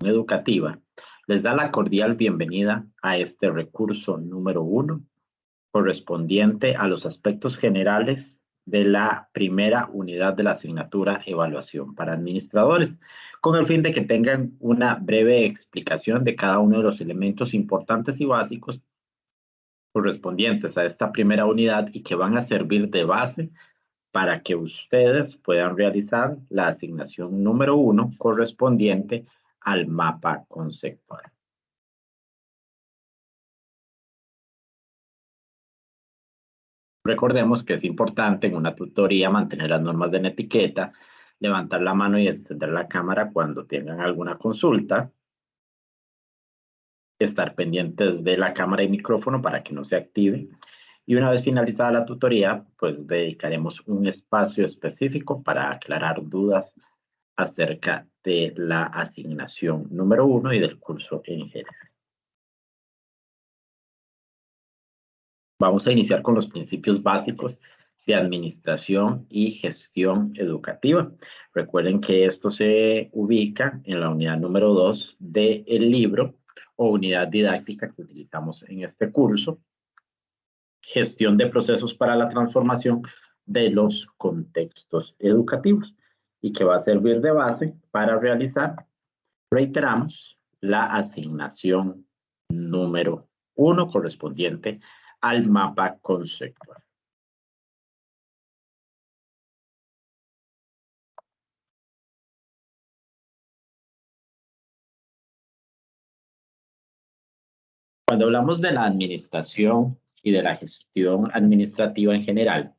Educativa les da la cordial bienvenida a este recurso número 1, correspondiente a los aspectos generales de la primera unidad de la asignatura Evaluación para Administradores, con el fin de que tengan una breve explicación de cada uno de los elementos importantes y básicos correspondientes a esta primera unidad y que van a servir de base para que ustedes puedan realizar la asignación número 1 correspondiente al mapa conceptual. Recordemos que es importante en una tutoría mantener las normas de etiqueta, levantar la mano y extender la cámara cuando tengan alguna consulta, estar pendientes de la cámara y micrófono para que no se active. Y una vez finalizada la tutoría, pues dedicaremos un espacio específico para aclarar dudas acerca de la asignación número 1 y del curso en general. Vamos a iniciar con los principios básicos de administración y gestión educativa. Recuerden que esto se ubica en la unidad número 2 del libro o unidad didáctica que utilizamos en este curso. Gestión de procesos para la transformación de los contextos educativos y que va a servir de base para realizar, reiteramos, la asignación número 1 correspondiente al mapa conceptual. Cuando hablamos de la administración y de la gestión administrativa en general,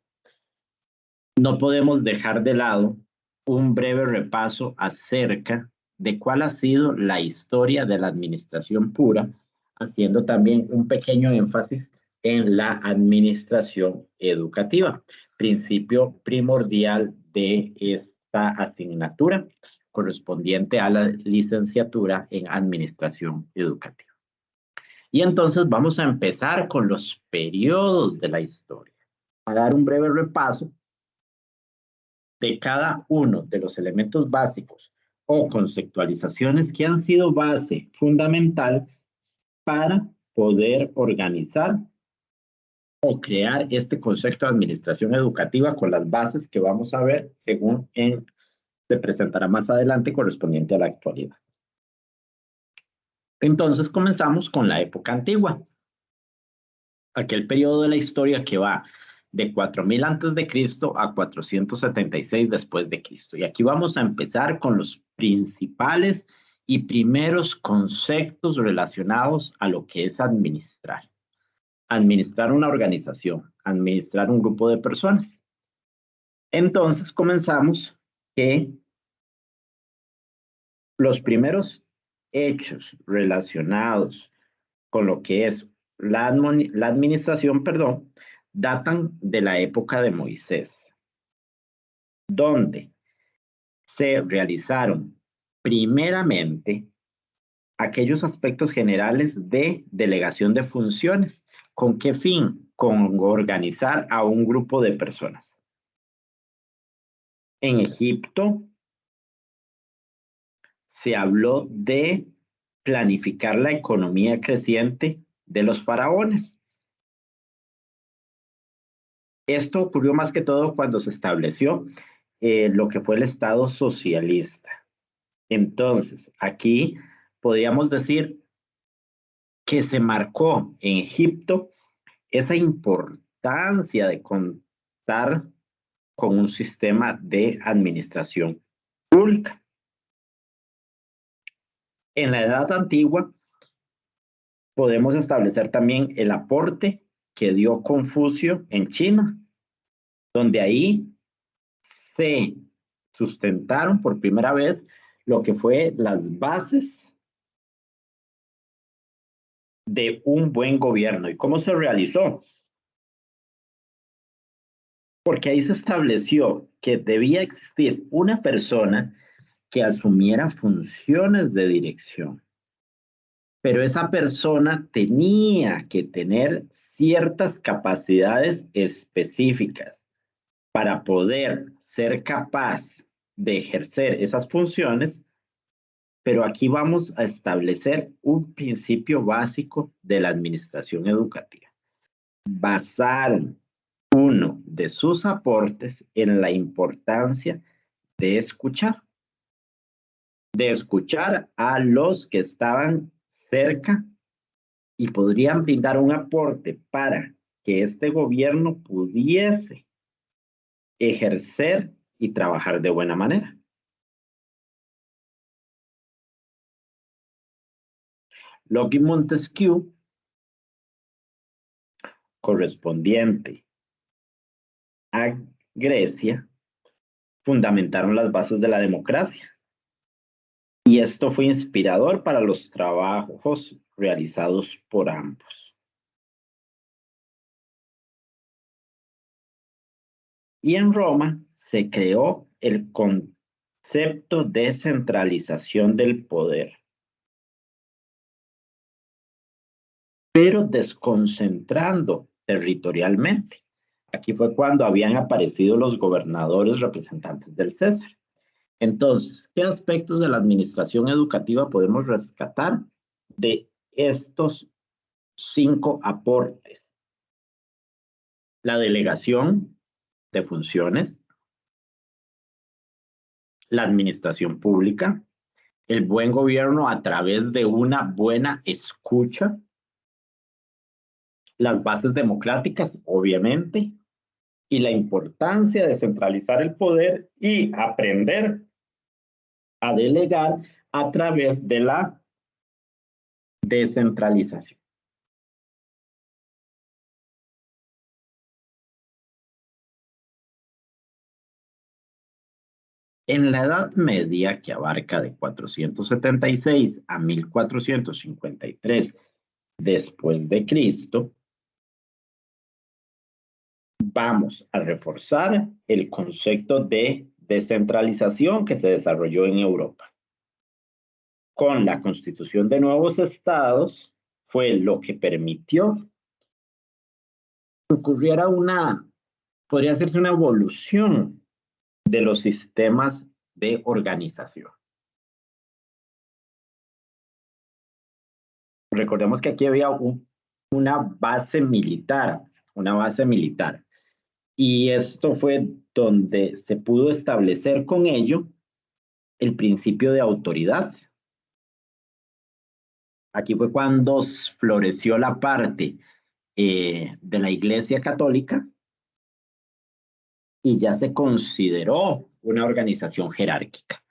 no podemos dejar de lado un breve repaso acerca de cuál ha sido la historia de la administración pura, haciendo también un pequeño énfasis en la administración educativa, principio primordial de esta asignatura correspondiente a la licenciatura en administración educativa. Y entonces vamos a empezar con los periodos de la historia. A dar un breve repaso de cada uno de los elementos básicos o conceptualizaciones que han sido base fundamental para poder organizar o crear este concepto de administración educativa con las bases que vamos a ver según se presentará más adelante correspondiente a la actualidad. Entonces comenzamos con la época antigua, aquel periodo de la historia que va de 4000 antes de Cristo a 476 después de Cristo. Y aquí vamos a empezar con los principales y primeros conceptos relacionados a lo que es administrar. Administrar una organización, administrar un grupo de personas. Entonces comenzamos que los primeros hechos relacionados con lo que es la administración, datan de la época de Moisés, donde se realizaron primeramente aquellos aspectos generales de delegación de funciones. ¿Con qué fin? Con organizar a un grupo de personas. En Egipto se habló de planificar la economía creciente de los faraones. Esto ocurrió más que todo cuando se estableció lo que fue el Estado socialista. Entonces, aquí podríamos decir que se marcó en Egipto esa importancia de contar con un sistema de administración pública. En la Edad Antigua podemos establecer también el aporte que dio Confucio en China, donde ahí se sustentaron por primera vez lo que fue las bases de un buen gobierno. ¿Y cómo se realizó? Porque ahí se estableció que debía existir una persona que asumiera funciones de dirección. Pero esa persona tenía que tener ciertas capacidades específicas para poder ser capaz de ejercer esas funciones pero aquí vamos a establecer un principio básico de la administración educativa. Basaron uno de sus aportes en la importancia de escuchar a los que estaban cerca y podrían brindar un aporte para que este gobierno pudiese ejercer y trabajar de buena manera. Locke y Montesquieu, correspondiente a Grecia, fundamentaron las bases de la democracia. Y esto fue inspirador para los trabajos realizados por ambos. Y en Roma se creó el concepto de centralización del poder, pero desconcentrando territorialmente. Aquí fue cuando habían aparecido los gobernadores representantes del César. Entonces, ¿qué aspectos de la administración educativa podemos rescatar de estos 5 aportes? La delegación de funciones, la administración pública, el buen gobierno a través de una buena escucha, las bases democráticas, obviamente, y la importancia de centralizar el poder y aprender a delegar a través de la descentralización. En la Edad Media, que abarca de 476 a 1453 después de Cristo, vamos a reforzar el concepto de descentralización que se desarrolló en Europa. Con la constitución de nuevos estados fue lo que permitió que ocurriera podría hacerse una evolución de los sistemas de organización. Recordemos que aquí había una base militar, y esto fue donde se pudo establecer con ello el principio de autoridad. Aquí fue cuando floreció la parte de la Iglesia Católica y ya se consideró una organización jerárquica.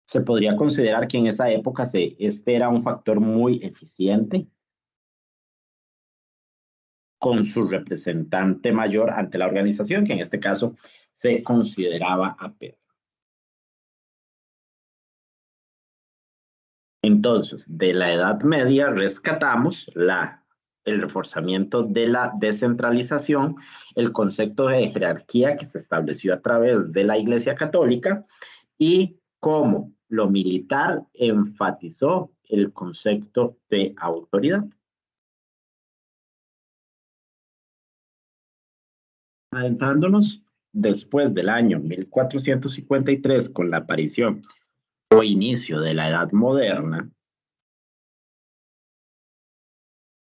Se podría considerar que en esa época este era un factor muy eficiente con su representante mayor ante la organización, que en este caso se consideraba a Pedro. Entonces, de la Edad Media rescatamos el reforzamiento de la descentralización, el concepto de jerarquía que se estableció a través de la Iglesia Católica y cómo lo militar enfatizó el concepto de autoridad. Adentrándonos después del año 1453 con la aparición o inicio de la Edad Moderna,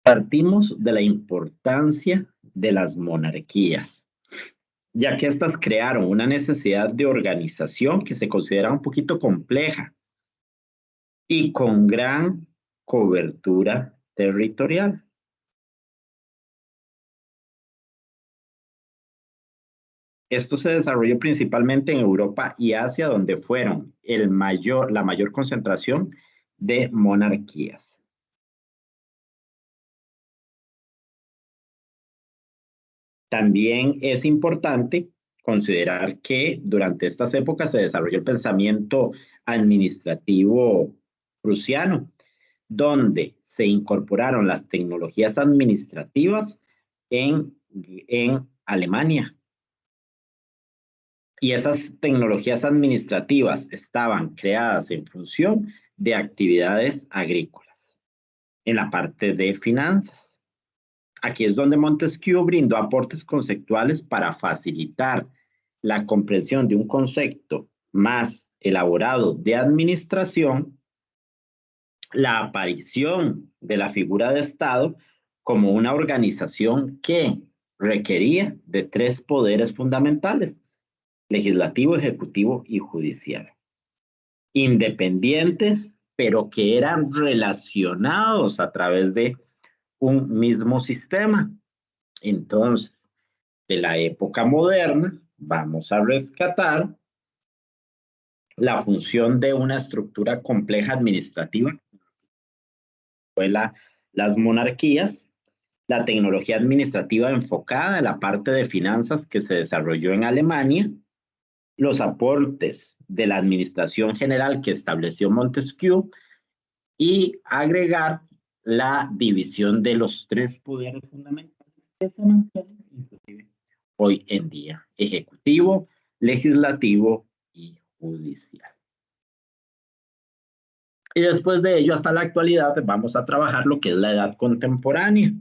partimos de la importancia de las monarquías, ya que éstas crearon una necesidad de organización que se considera un poquito compleja y con gran cobertura territorial. Esto se desarrolló principalmente en Europa y Asia, donde fueron la mayor concentración de monarquías. También es importante considerar que durante estas épocas se desarrolló el pensamiento administrativo prusiano, donde se incorporaron las tecnologías administrativas en Alemania. Y esas tecnologías administrativas estaban creadas en función de actividades agrícolas, en la parte de finanzas. Aquí es donde Montesquieu brindó aportes conceptuales para facilitar la comprensión de un concepto más elaborado de administración, la aparición de la figura de Estado como una organización que requería de tres poderes fundamentales: legislativo, ejecutivo y judicial, independientes, pero que eran relacionados a través de un mismo sistema. Entonces, de la época moderna, vamos a rescatar la función de una estructura compleja administrativa, fue las monarquías, la tecnología administrativa enfocada en la parte de finanzas que se desarrolló en Alemania, los aportes de la administración general que estableció Montesquieu y agregar la división de los tres poderes fundamentales que se mantienen inclusive hoy en día: ejecutivo, legislativo y judicial. Y después de ello, hasta la actualidad, vamos a trabajar lo que es la edad contemporánea,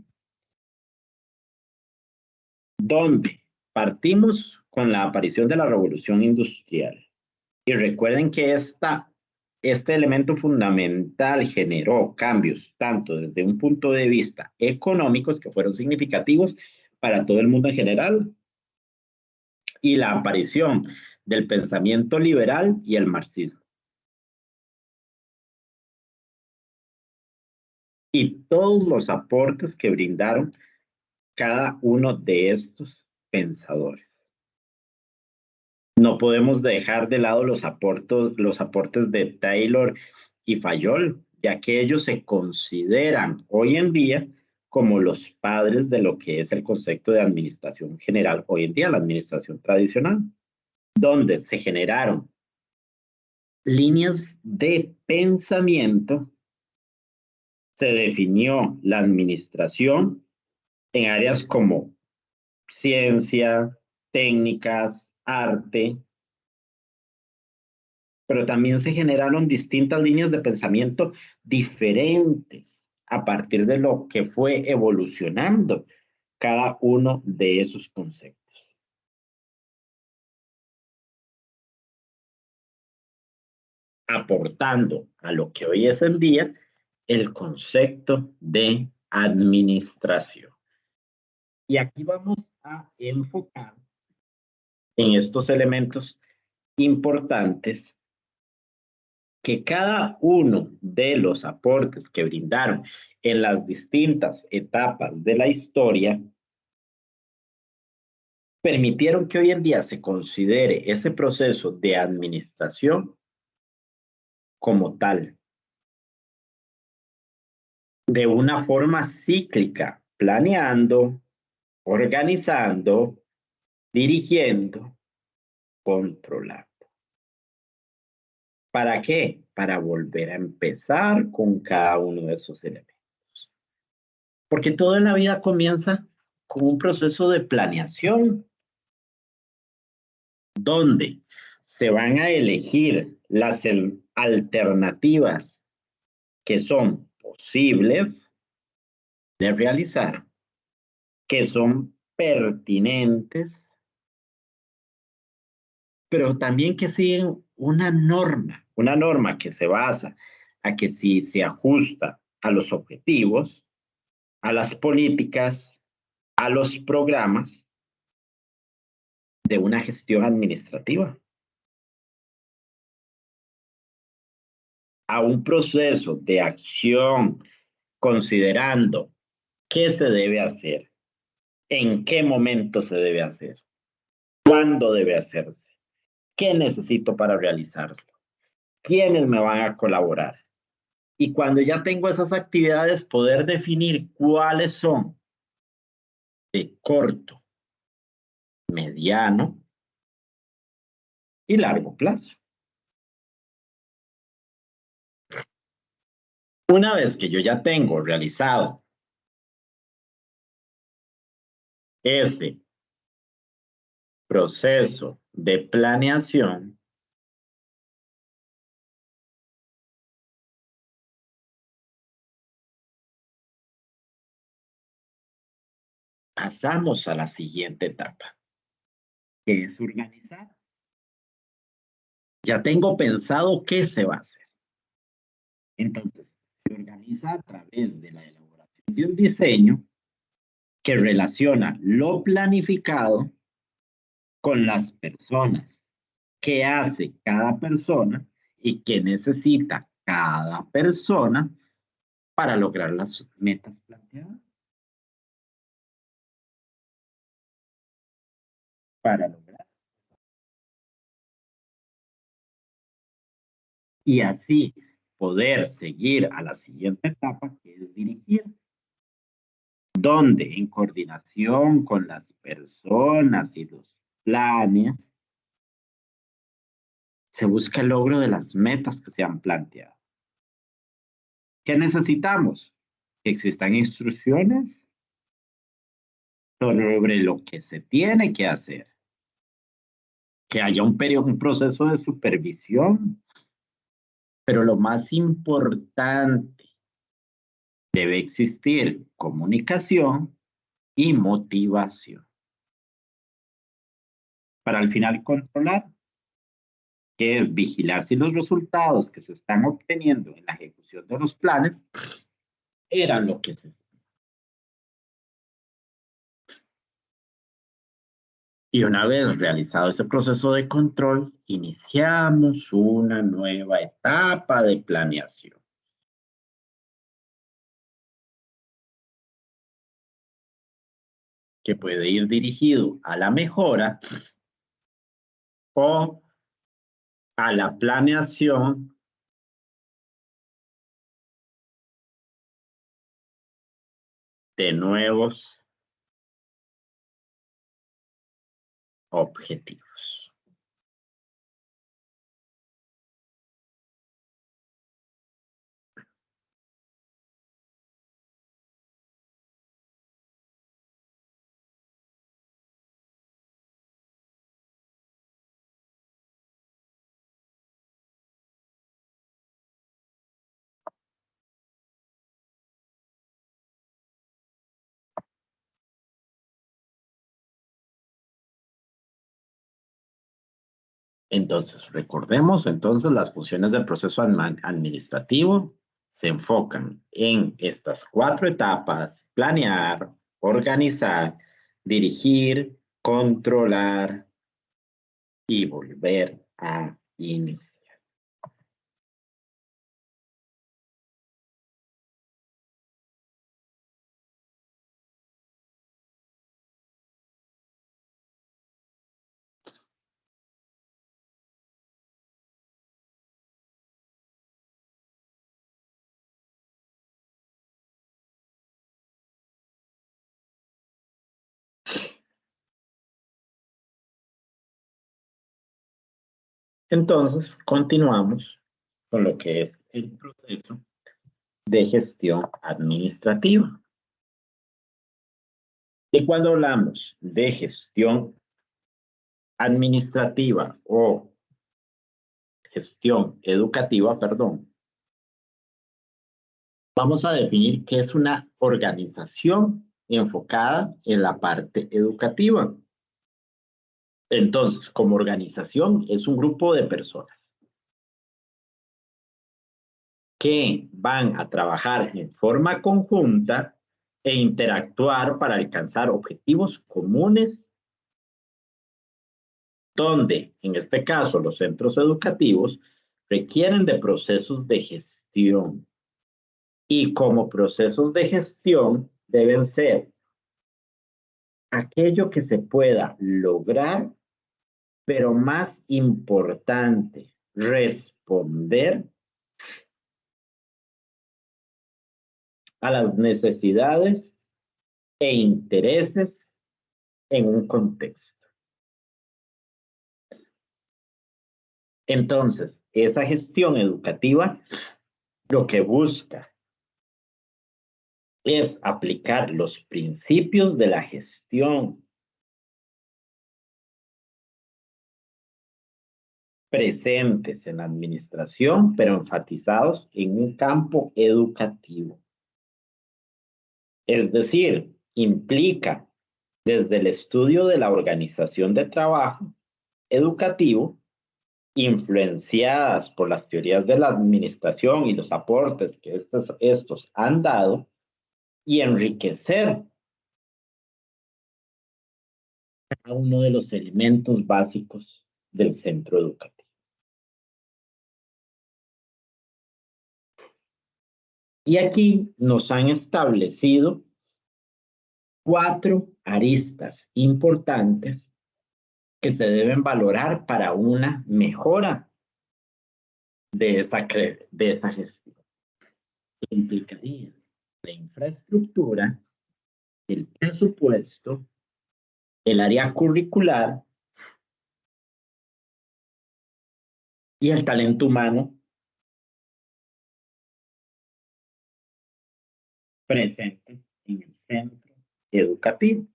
donde partimos con la aparición de la revolución industrial. Y recuerden que este elemento fundamental generó cambios tanto desde un punto de vista económicos, que fueron significativos para todo el mundo en general, y la aparición del pensamiento liberal y el marxismo. Y todos los aportes que brindaron cada uno de estos pensadores. No podemos dejar de lado los aportes de Taylor y Fayol, ya que ellos se consideran hoy en día como los padres de lo que es el concepto de administración general hoy en día, la administración tradicional, donde se generaron líneas de pensamiento, se definió la administración en áreas como ciencia, técnicas, arte, pero también se generaron distintas líneas de pensamiento diferentes a partir de lo que fue evolucionando cada uno de esos conceptos, aportando a lo que hoy es en día el concepto de administración. Y aquí vamos a enfocar en estos elementos importantes que cada uno de los aportes que brindaron en las distintas etapas de la historia permitieron que hoy en día se considere ese proceso de administración como tal, de una forma cíclica, planeando, organizando, dirigiendo, controlando. ¿Para qué? Para volver a empezar con cada uno de esos elementos. Porque todo en la vida comienza con un proceso de planeación, donde se van a elegir las alternativas que son posibles de realizar, que son pertinentes, pero también que siguen una norma que se basa a que si se ajusta a los objetivos, a las políticas, a los programas de una gestión administrativa, a un proceso de acción, considerando qué se debe hacer, en qué momento se debe hacer, cuándo debe hacerse, qué necesito para realizarlo, quiénes me van a colaborar. Y cuando ya tengo esas actividades, poder definir cuáles son de corto, mediano y largo plazo. Una vez que yo ya tengo realizado ese proceso de planeación, pasamos a la siguiente etapa, que es organizar. Ya tengo pensado qué se va a hacer. Entonces, se organiza a través de la elaboración de un diseño que relaciona lo planificado con las personas, qué hace cada persona y qué necesita cada persona para lograr las metas planteadas. Para lograr. Y así poder seguir a la siguiente etapa, que es dirigir, donde en coordinación con las personas y los planes, se busca el logro de las metas que se han planteado. ¿Qué necesitamos? Que existan instrucciones sobre lo que se tiene que hacer, que haya un proceso de supervisión, pero lo más importante, debe existir comunicación y motivación para al final controlar, que es vigilar si los resultados que se están obteniendo en la ejecución de los planes eran lo que se esperaba. Y una vez realizado ese proceso de control, iniciamos una nueva etapa de planeación, que puede ir dirigido a la mejora o a la planeación de nuevos objetivos. Entonces, recordemos entonces las funciones del proceso administrativo se enfocan en estas 4 etapas: planear, organizar, dirigir, controlar y volver a iniciar. Entonces, continuamos con lo que es el proceso de gestión administrativa. Y cuando hablamos de gestión administrativa o gestión educativa, perdón, vamos a definir qué es una organización enfocada en la parte educativa. Entonces, como organización, es un grupo de personas que van a trabajar en forma conjunta e interactuar para alcanzar objetivos comunes, donde, en este caso, los centros educativos requieren de procesos de gestión. Y como procesos de gestión deben ser aquello que se pueda lograr, pero más importante, responder a las necesidades e intereses en un contexto. Entonces, esa gestión educativa lo que busca es aplicar los principios de la gestión presentes en la administración, pero enfatizados en un campo educativo. Es decir, implica desde el estudio de la organización de trabajo educativo influenciadas por las teorías de la administración y los aportes que estos han dado, y enriquecer cada uno de los elementos básicos del centro educativo. Y aquí nos han establecido 4 aristas importantes que se deben valorar para una mejora de esa gestión. Que implicaría la infraestructura, el presupuesto, el área curricular y el talento humano presente en el centro educativo.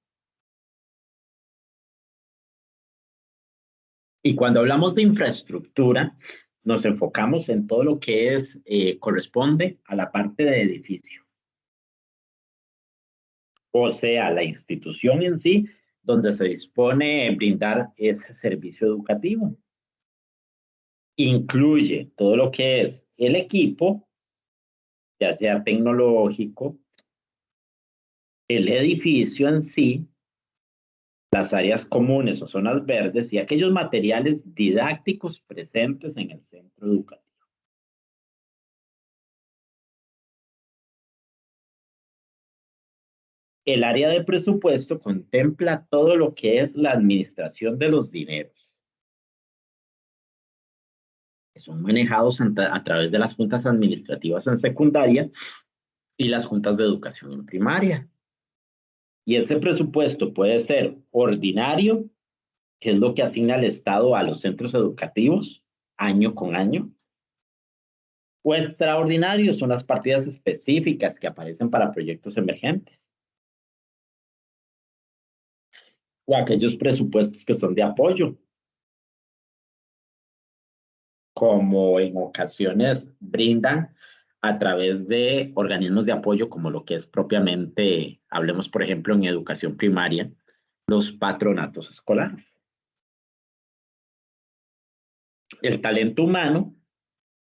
Y cuando hablamos de infraestructura, nos enfocamos en todo lo que corresponde a la parte de edificio. O sea, la institución en sí, donde se dispone brindar ese servicio educativo. Incluye todo lo que es el equipo, ya sea tecnológico, el edificio en sí, las áreas comunes o zonas verdes y aquellos materiales didácticos presentes en el centro educativo. El área de presupuesto contempla todo lo que es la administración de los dineros, que son manejados a través de las juntas administrativas en secundaria y las juntas de educación en primaria. Y ese presupuesto puede ser ordinario, que es lo que asigna el Estado a los centros educativos año con año, o extraordinario, son las partidas específicas que aparecen para proyectos emergentes, o aquellos presupuestos que son de apoyo, como en ocasiones brindan a través de organismos de apoyo, como lo que es propiamente, hablemos por ejemplo en educación primaria, los patronatos escolares. El talento humano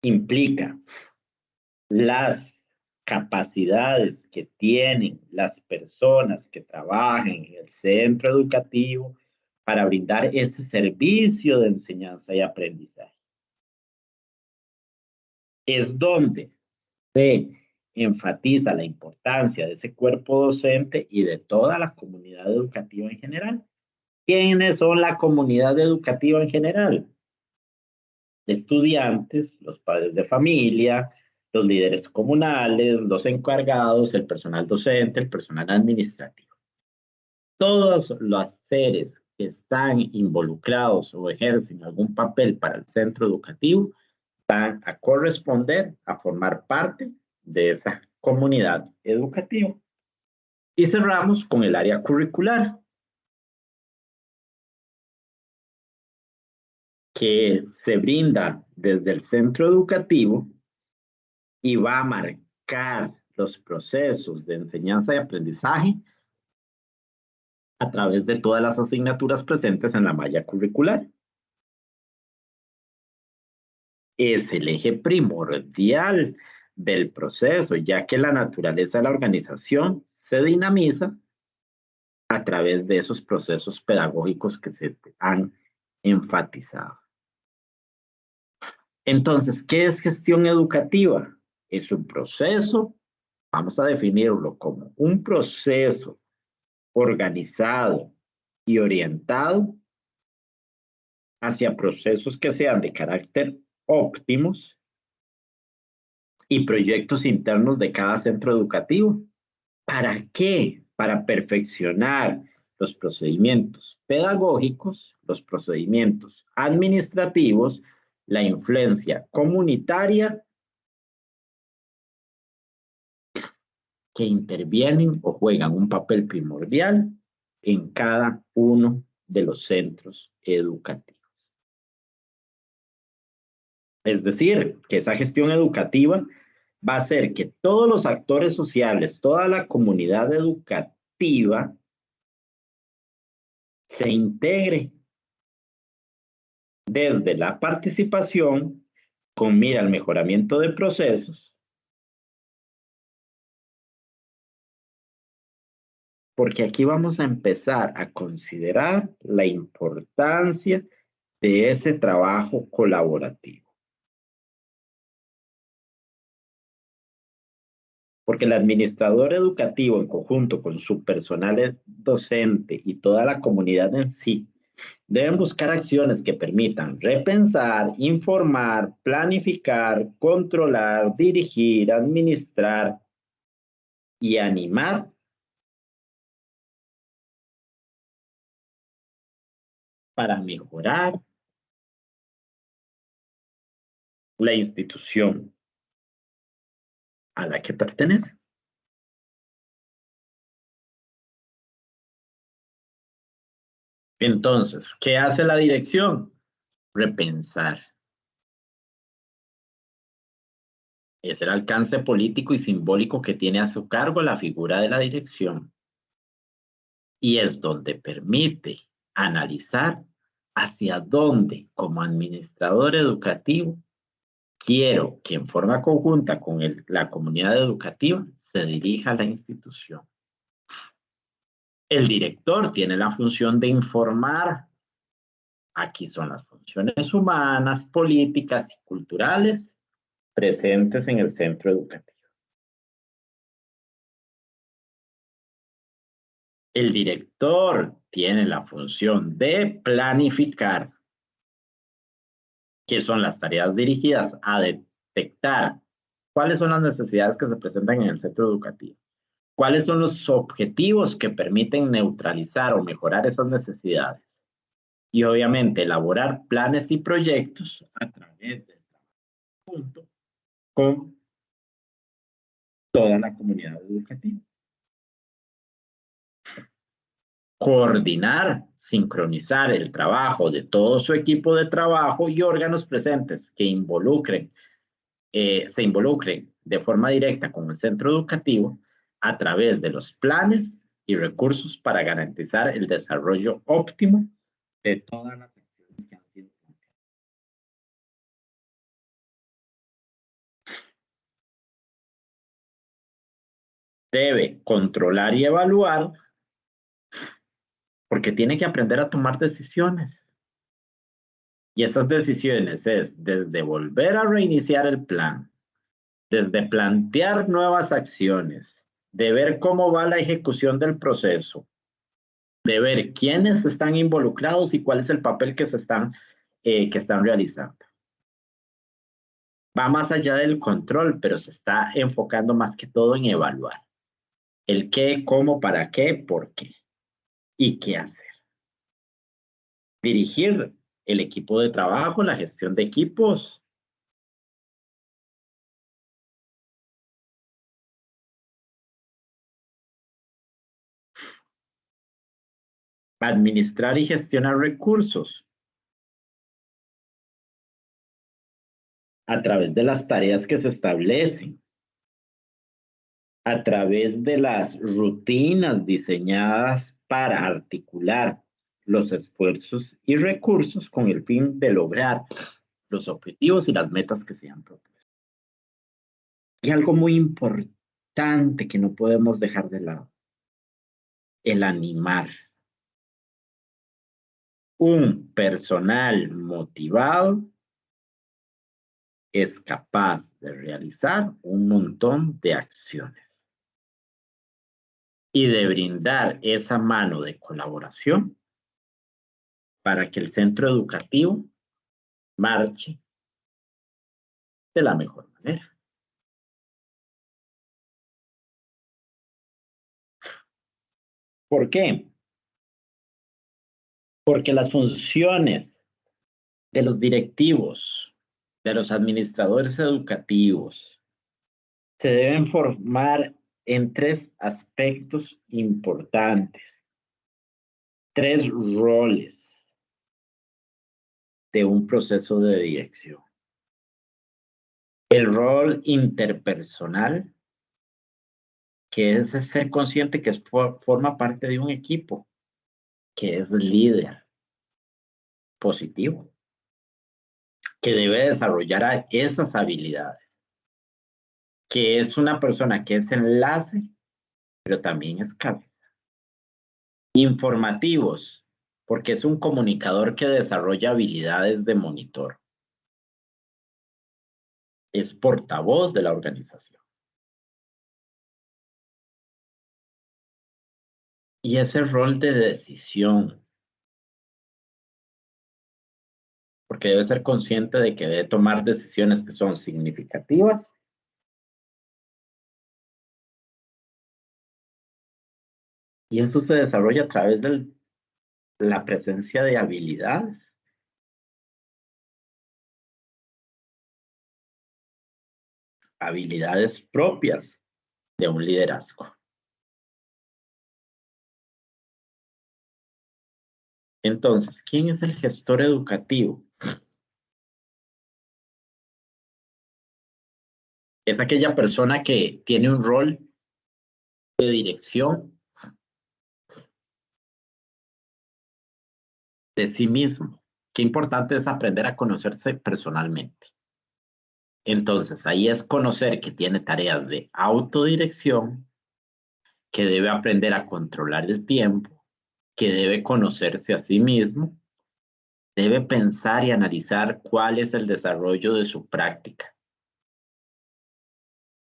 implica las capacidades que tienen las personas que trabajan en el centro educativo para brindar ese servicio de enseñanza y aprendizaje. Es donde se enfatiza la importancia de ese cuerpo docente y de toda la comunidad educativa en general. ¿Quiénes son la comunidad educativa en general? Estudiantes, los padres de familia, los líderes comunales, los encargados, el personal docente, el personal administrativo. Todos los seres que están involucrados o ejercen algún papel para el centro educativo van a corresponder a formar parte de esa comunidad educativa. Y cerramos con el área curricular, que se brinda desde el centro educativo y va a marcar los procesos de enseñanza y aprendizaje a través de todas las asignaturas presentes en la malla curricular. Es el eje primordial del proceso, ya que la naturaleza de la organización se dinamiza a través de esos procesos pedagógicos que se han enfatizado. Entonces, ¿qué es gestión educativa? Es un proceso, vamos a definirlo como un proceso organizado y orientado hacia procesos que sean de carácter óptimos y proyectos internos de cada centro educativo. ¿Para qué? Para perfeccionar los procedimientos pedagógicos, los procedimientos administrativos, la influencia comunitaria que intervienen o juegan un papel primordial en cada uno de los centros educativos. Es decir, que esa gestión educativa va a hacer que todos los actores sociales, toda la comunidad educativa se integre desde la participación con mira al mejoramiento de procesos, porque aquí vamos a empezar a considerar la importancia de ese trabajo colaborativo. Porque el administrador educativo en conjunto con su personal docente y toda la comunidad en sí deben buscar acciones que permitan repensar, informar, planificar, controlar, dirigir, administrar y animar para mejorar la institución a la que pertenece. Entonces, ¿qué hace la dirección? Repensar. Es el alcance político y simbólico que tiene a su cargo la figura de la dirección. Y es donde permite analizar hacia dónde, como administrador educativo, quiero que en forma conjunta con la comunidad educativa se dirija la institución. El director tiene la función de informar. Aquí son las funciones humanas, políticas y culturales presentes en el centro educativo. El director tiene la función de planificar, que son las tareas dirigidas a detectar cuáles son las necesidades que se presentan en el centro educativo, cuáles son los objetivos que permiten neutralizar o mejorar esas necesidades y obviamente elaborar planes y proyectos a través del punto con toda la comunidad educativa. Coordinar, sincronizar el trabajo de todo su equipo de trabajo y órganos presentes que se involucren de forma directa con el centro educativo a través de los planes y recursos para garantizar el desarrollo óptimo de todas las acciones que han sido planteadas. Debe controlar y evaluar porque tiene que aprender a tomar decisiones. Y esas decisiones es desde volver a reiniciar el plan, desde plantear nuevas acciones, de ver cómo va la ejecución del proceso, de ver quiénes están involucrados y cuál es el papel que están realizando. Va más allá del control, pero se está enfocando más que todo en evaluar. El qué, cómo, para qué, por qué y qué hacer. Dirigir el equipo de trabajo, la gestión de equipos. Administrar y gestionar recursos a través de las tareas que se establecen, a través de las rutinas diseñadas para articular los esfuerzos y recursos con el fin de lograr los objetivos y las metas que se han propuesto. Y algo muy importante que no podemos dejar de lado, el animar. Un personal motivado es capaz de realizar un montón de acciones y de brindar esa mano de colaboración para que el centro educativo marche de la mejor manera. ¿Por qué? Porque las funciones de los directivos, de los administradores educativos, se deben formar en tres aspectos importantes, tres roles de un proceso de dirección. El rol interpersonal, que es ser consciente que forma parte de un equipo, que es líder positivo. que debe desarrollar esas habilidades, que es una persona que es enlace, pero también es cabeza. Informativos, porque es un comunicador que desarrolla habilidades de monitor. Es portavoz de la organización. Y ese rol de decisión, porque debe ser consciente de que debe tomar decisiones que son significativas y eso se desarrolla a través de la presencia de habilidades propias de un liderazgo. Entonces, ¿quién es el gestor educativo? Es aquella persona que tiene un rol de dirección de sí mismo. Qué importante es aprender a conocerse personalmente. Entonces, ahí es conocer que tiene tareas de autodirección, que debe aprender a controlar el tiempo, que debe conocerse a sí mismo, debe pensar y analizar cuál es el desarrollo de su práctica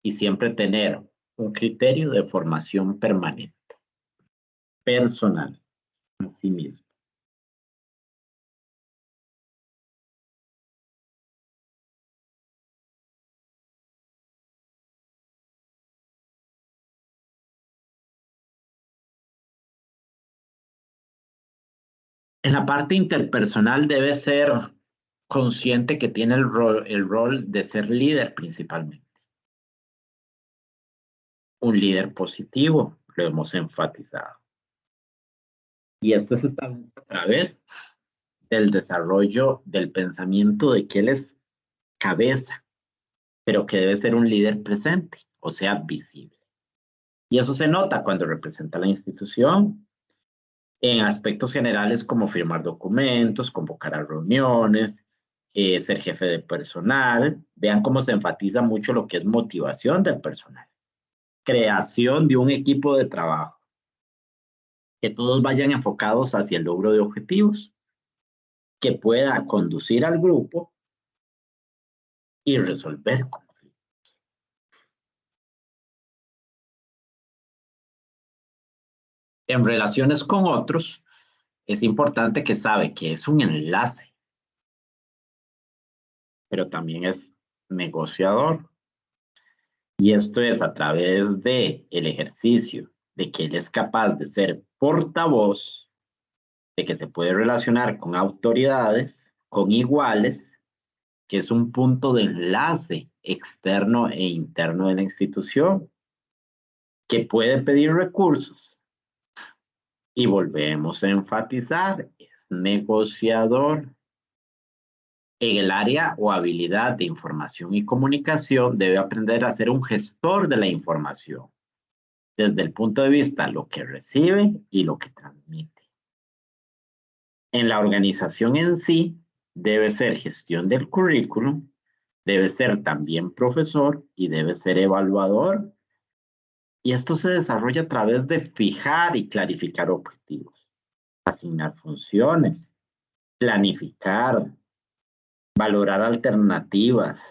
y siempre tener un criterio de formación permanente, personal, a sí mismo. En la parte interpersonal debe ser consciente que tiene el rol de ser líder principalmente. Un líder positivo, lo hemos enfatizado. Y esto se establece a través del desarrollo del pensamiento de que él es cabeza, pero que debe ser un líder presente, o sea, visible. Y eso se nota cuando representa la institución en aspectos generales como firmar documentos, convocar a reuniones, ser jefe de personal. Vean cómo se enfatiza mucho lo que es motivación del personal, creación de un equipo de trabajo, que todos vayan enfocados hacia el logro de objetivos, que pueda conducir al grupo y resolver conflictos. En relaciones con otros, es importante que sabe que es un enlace, pero también es negociador. Y esto es a través de el ejercicio de que él es capaz de ser portavoz, de que se puede relacionar con autoridades, con iguales, que es un punto de enlace externo e interno de la institución, que puede pedir recursos. Y volvemos a enfatizar, es negociador. En el área o habilidad de información y comunicación debe aprender a ser un gestor de la información desde el punto de vista lo que recibe y lo que transmite. En la organización en sí debe ser gestión del currículum, debe ser también profesor y debe ser evaluador. Y esto se desarrolla a través de fijar y clarificar objetivos, asignar funciones, planificar, valorar alternativas,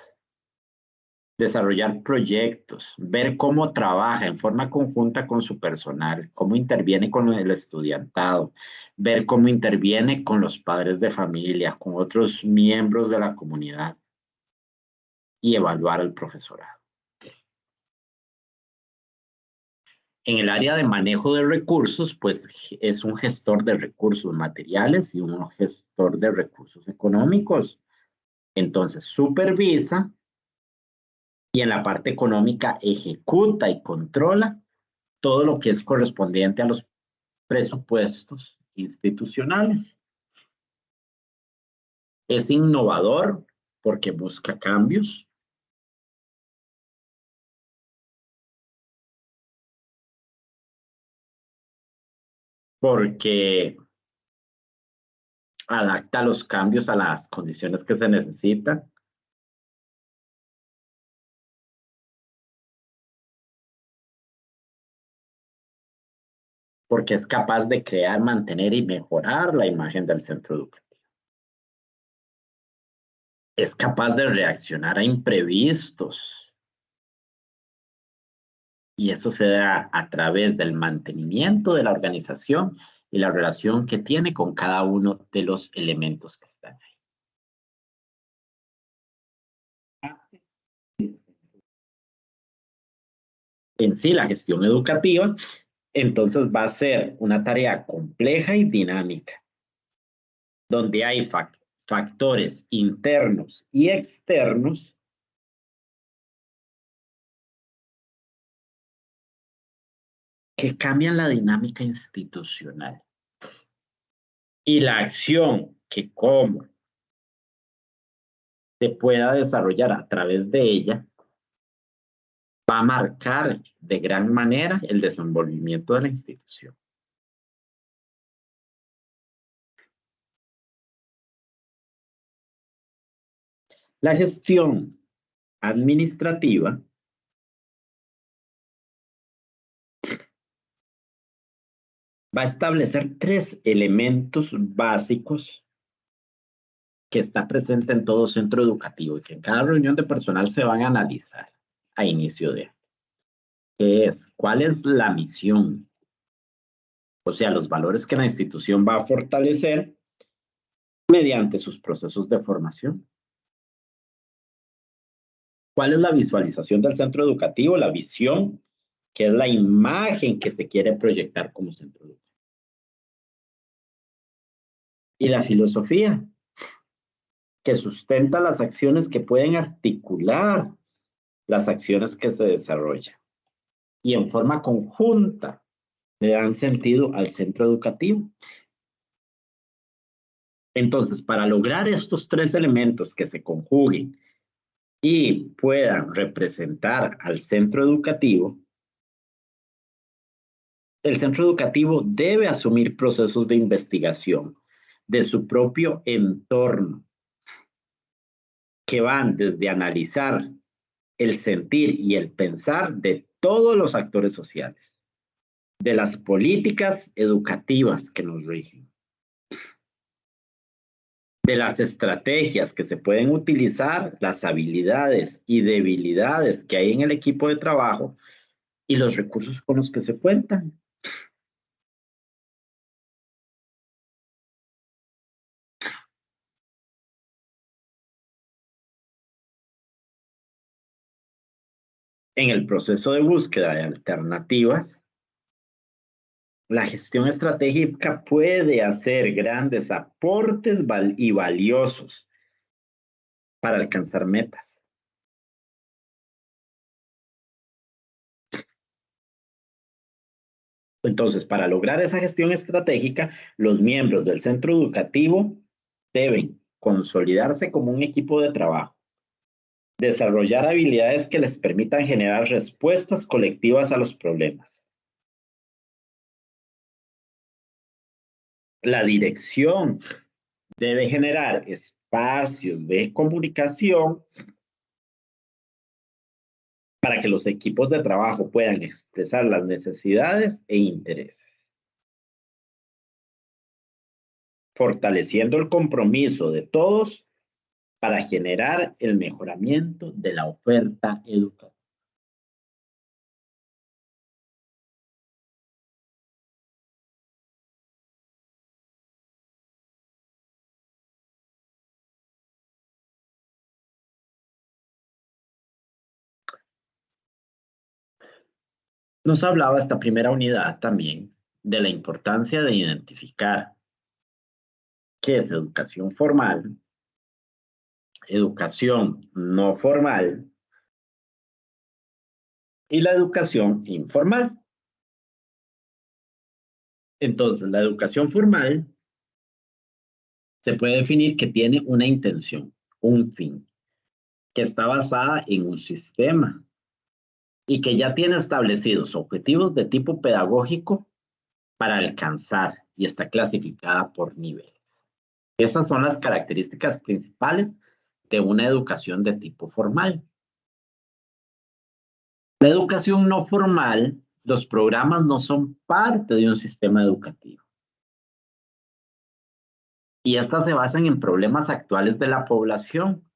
desarrollar proyectos, ver cómo trabaja en forma conjunta con su personal, cómo interviene con el estudiantado, ver cómo interviene con los padres de familia, con otros miembros de la comunidad y evaluar al profesorado. En el área de manejo de recursos, pues es un gestor de recursos materiales y un gestor de recursos económicos. Entonces, supervisa y en la parte económica ejecuta y controla todo lo que es correspondiente a los presupuestos institucionales. Es innovador porque busca cambios, porque adapta los cambios a las condiciones que se necesitan. Porque es capaz de crear, mantener y mejorar la imagen del centro educativo. Es capaz de reaccionar a imprevistos. Y eso se da a través del mantenimiento de la organización y la relación que tiene con cada uno de los elementos que están ahí. En sí, la gestión educativa, entonces va a ser una tarea compleja y dinámica, donde hay factores internos y externos que cambian la dinámica institucional. Y la acción que como se pueda desarrollar a través de ella va a marcar de gran manera el desenvolvimiento de la institución. La gestión administrativa va a establecer 3 elementos básicos que está presente en todo centro educativo y que en cada reunión de personal se van a analizar a inicio de, que es, ¿cuál es la misión? O sea, los valores que la institución va a fortalecer mediante sus procesos de formación. ¿Cuál es la visualización del centro educativo? La visión, que es la imagen que se quiere proyectar como centro educativo. Y la filosofía, que sustenta las acciones que pueden articular las acciones que se desarrollan. Y en forma conjunta le dan sentido al centro educativo. Entonces, para lograr estos 3 elementos que se conjuguen y puedan representar al centro educativo, el centro educativo debe asumir procesos de investigación de su propio entorno, que van desde analizar el sentir y el pensar de todos los actores sociales, de las políticas educativas que nos rigen, de las estrategias que se pueden utilizar, las habilidades y debilidades que hay en el equipo de trabajo y los recursos con los que se cuentan. En el proceso de búsqueda de alternativas, la gestión estratégica puede hacer grandes aportes y valiosos para alcanzar metas. Entonces, para lograr esa gestión estratégica, los miembros del centro educativo deben consolidarse como un equipo de trabajo, desarrollar habilidades que les permitan generar respuestas colectivas a los problemas. La dirección debe generar espacios de comunicación para que los equipos de trabajo puedan expresar las necesidades e intereses, fortaleciendo el compromiso de todos para generar el mejoramiento de la oferta educativa. Nos hablaba esta primera unidad también de la importancia de identificar qué es educación formal, educación no formal y la educación informal. Entonces, la educación formal se puede definir que tiene una intención, un fin, que está basada en un sistema y que ya tiene establecidos objetivos de tipo pedagógico para alcanzar y está clasificada por niveles. Esas son las características principales de una educación de tipo formal. La educación no formal, los programas no son parte de un sistema educativo. Y estas se basan en problemas actuales de la población.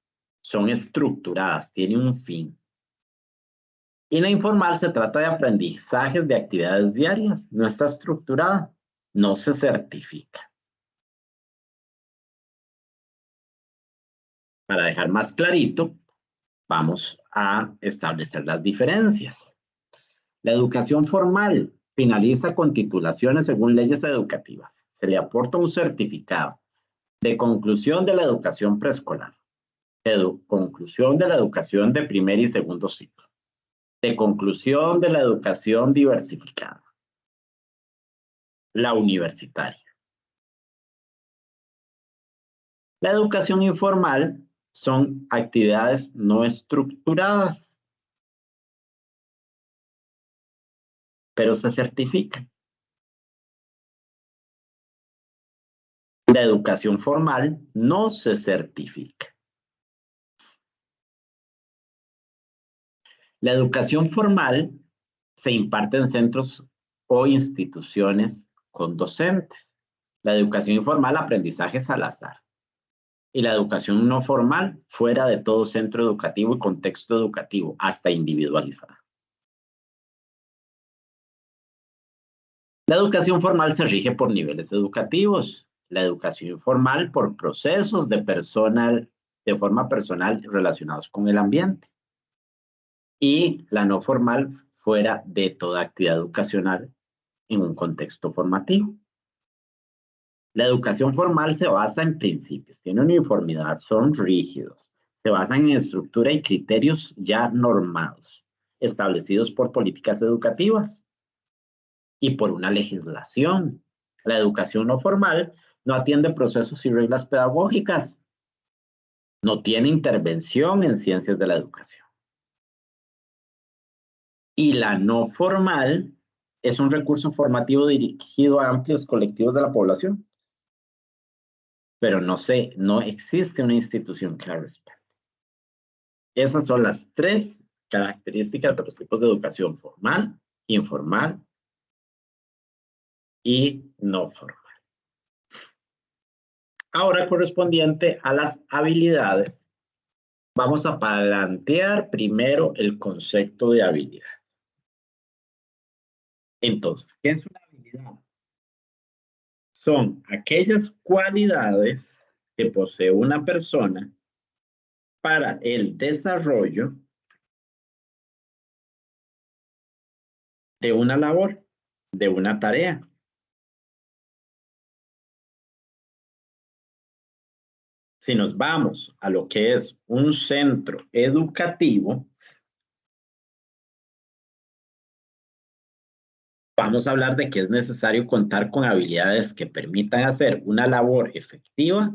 Son estructuradas, tienen un fin. Y la informal se trata de aprendizajes de actividades diarias. No está estructurada, no se certifica. Para dejar más clarito, vamos a establecer las diferencias. La educación formal finaliza con titulaciones según leyes educativas. Se le aporta un certificado de conclusión de la educación preescolar, de conclusión de la educación de primer y segundo ciclo, de conclusión de la educación diversificada, la universitaria. La educación informal son actividades no estructuradas, pero se certifican. La educación formal no se certifica. La educación formal se imparte en centros o instituciones con docentes. La educación informal, aprendizajes al azar. Y la educación no formal, fuera de todo centro educativo y contexto educativo, hasta individualizada. La educación formal se rige por niveles educativos. La educación informal por procesos de forma personal relacionados con el ambiente. Y la no formal fuera de toda actividad educacional en un contexto formativo. La educación formal se basa en principios, tiene uniformidad, son rígidos, se basan en estructura y criterios ya normados, establecidos por políticas educativas y por una legislación. La educación no formal no atiende procesos y reglas pedagógicas, no tiene intervención en ciencias de la educación. Y la no formal es un recurso formativo dirigido a amplios colectivos de la población, pero no existe una institución que la respete. Esas son las tres características de los tipos de educación: formal, informal y no formal. Ahora, correspondiente a las habilidades, vamos a plantear primero el concepto de habilidad. Entonces, ¿qué es una habilidad? Son aquellas cualidades que posee una persona para el desarrollo de una labor, de una tarea. Si nos vamos a lo que es un centro educativo, vamos a hablar de que es necesario contar con habilidades que permitan hacer una labor efectiva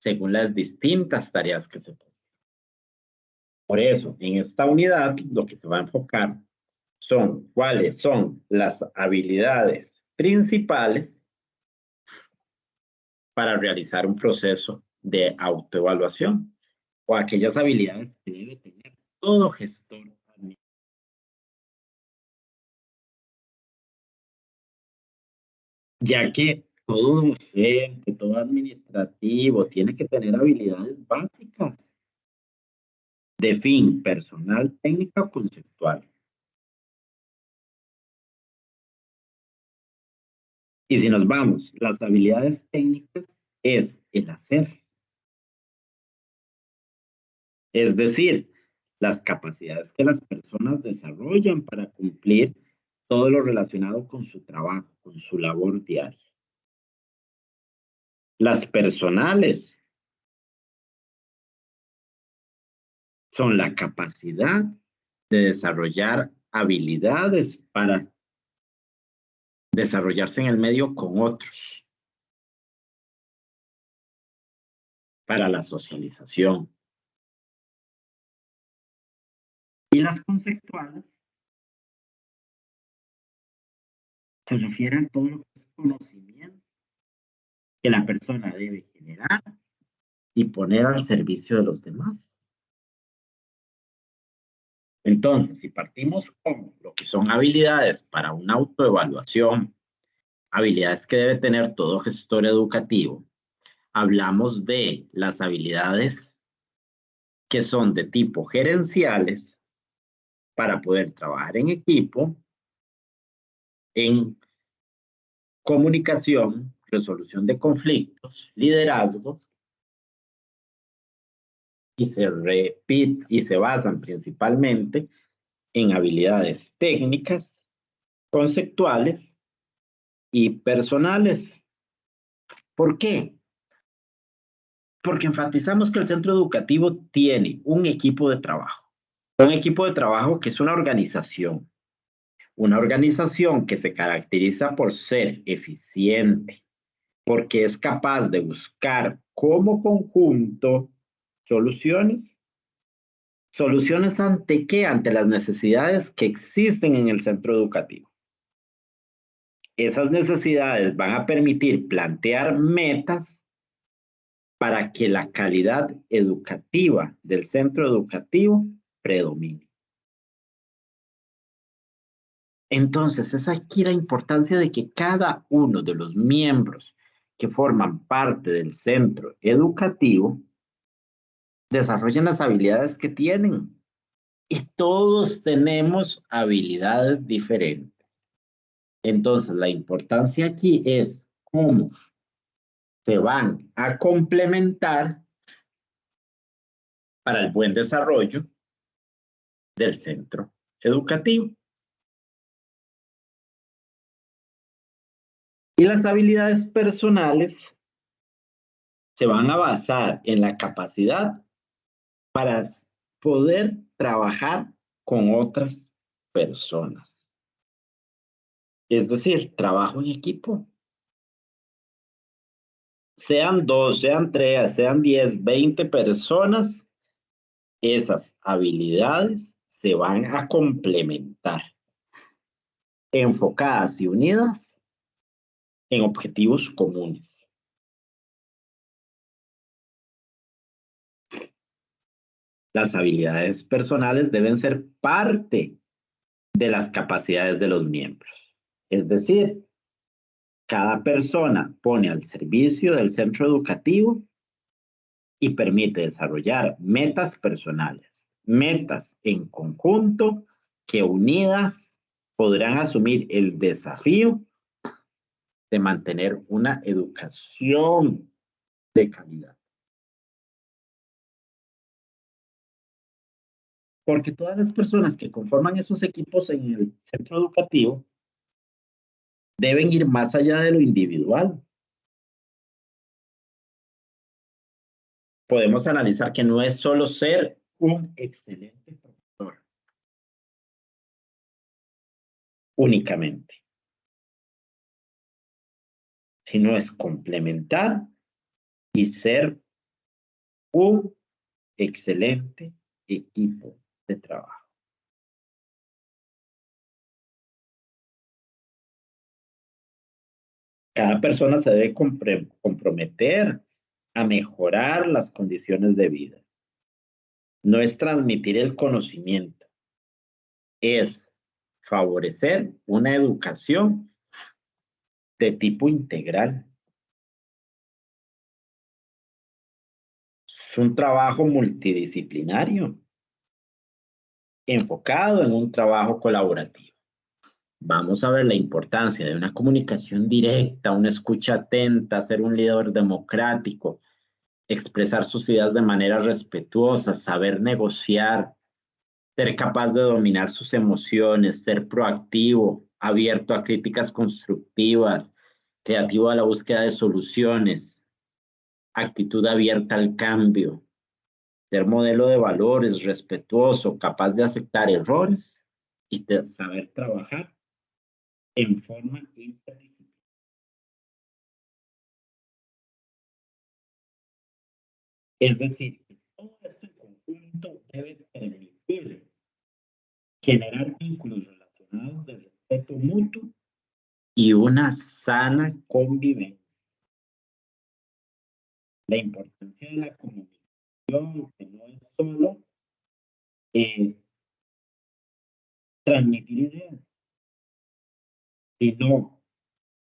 según las distintas tareas que se ponen. Por eso, en esta unidad, lo que se va a enfocar son cuáles son las habilidades principales para realizar un proceso de autoevaluación o aquellas habilidades que debe tener todo gestor administrativo, ya que todo docente, todo administrativo tiene que tener habilidades básicas de fin personal, técnica o conceptual. Y si nos vamos, las habilidades técnicas es el hacer. Es decir, las capacidades que las personas desarrollan para cumplir todo lo relacionado con su trabajo, con su labor diaria. Las personales son la capacidad de desarrollar habilidades para desarrollarse en el medio con otros, para la socialización. Y las conceptuales se refieren a todo lo que es conocimiento que la persona debe generar y poner al servicio de los demás. Entonces, si partimos con lo que son habilidades para una autoevaluación, habilidades que debe tener todo gestor educativo, hablamos de las habilidades que son de tipo gerenciales para poder trabajar en equipo, en comunicación, resolución de conflictos, liderazgo, y se basan principalmente en habilidades técnicas, conceptuales y personales. ¿Por qué? Porque enfatizamos que el centro educativo tiene un equipo de trabajo. Un equipo de trabajo que es una organización. Una organización que se caracteriza por ser eficiente, porque es capaz de buscar como conjunto soluciones. ¿Soluciones ante qué? Ante las necesidades que existen en el centro educativo. Esas necesidades van a permitir plantear metas para que la calidad educativa del centro educativo predomine. Entonces, es aquí la importancia de que cada uno de los miembros que forman parte del centro educativo desarrollen las habilidades que tienen. Y todos tenemos habilidades diferentes. Entonces, la importancia aquí es cómo se van a complementar para el buen desarrollo del centro educativo. Y las habilidades personales se van a basar en la capacidad para poder trabajar con otras personas. Es decir, trabajo en equipo. Sean 2, sean 3, sean 10, 20 personas, esas habilidades se van a complementar, enfocadas y unidas en objetivos comunes. Las habilidades personales deben ser parte de las capacidades de los miembros. Es decir, cada persona pone al servicio del centro educativo y permite desarrollar metas personales, metas en conjunto que unidas podrán asumir el desafío de mantener una educación de calidad. Porque todas las personas que conforman esos equipos en el centro educativo deben ir más allá de lo individual. Podemos analizar que no es solo ser un excelente profesor únicamente, sino es complementar y ser un excelente equipo de trabajo. Cada persona se debe comprometer a mejorar las condiciones de vida. No es transmitir el conocimiento, es favorecer una educación de tipo integral. Es un trabajo multidisciplinario, enfocado en un trabajo colaborativo. Vamos a ver la importancia de una comunicación directa, una escucha atenta, ser un líder democrático, expresar sus ideas de manera respetuosa, saber negociar, ser capaz de dominar sus emociones, ser proactivo, abierto a críticas constructivas, creativo a la búsqueda de soluciones, actitud abierta al cambio, ser modelo de valores, respetuoso, capaz de aceptar errores y de saber trabajar en forma interdisciplinaria. Es decir, todo esto en conjunto debe permitir generar vínculos relacionados de respeto mutuo y una sana convivencia. la importancia de la comunicación, que no es solo transmitir ideas, sino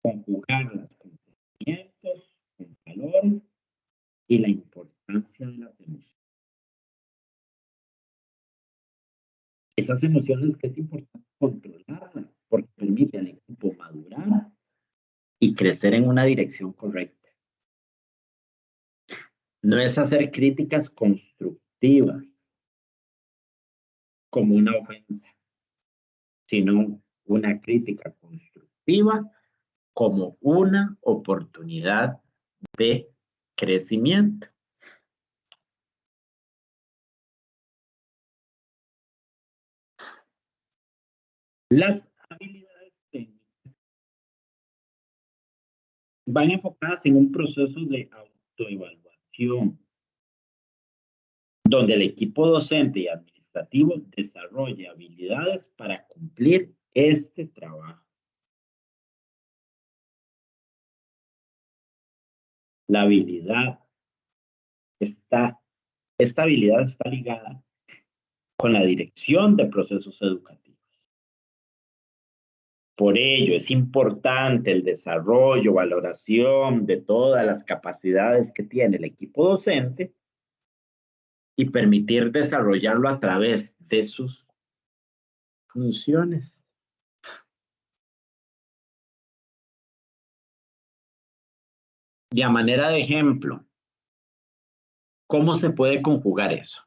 conjugarlas con sentimientos, con valores y la importancia de las emociones. Esas emociones que es importante controlarlas, porque permite al equipo madurar y crecer en una dirección correcta. No es hacer críticas constructivas como una ofensa, sino una crítica constructiva como una oportunidad de crecimiento. Las habilidades técnicas van enfocadas en un proceso de autoevaluación, donde el equipo docente y administrativo desarrolle habilidades para cumplir este trabajo. La habilidad esta habilidad está ligada con la dirección de procesos educativos. Por ello, es importante el desarrollo, valoración de todas las capacidades que tiene el equipo docente y permitir desarrollarlo a través de sus funciones. Y a manera de ejemplo, ¿cómo se puede conjugar eso?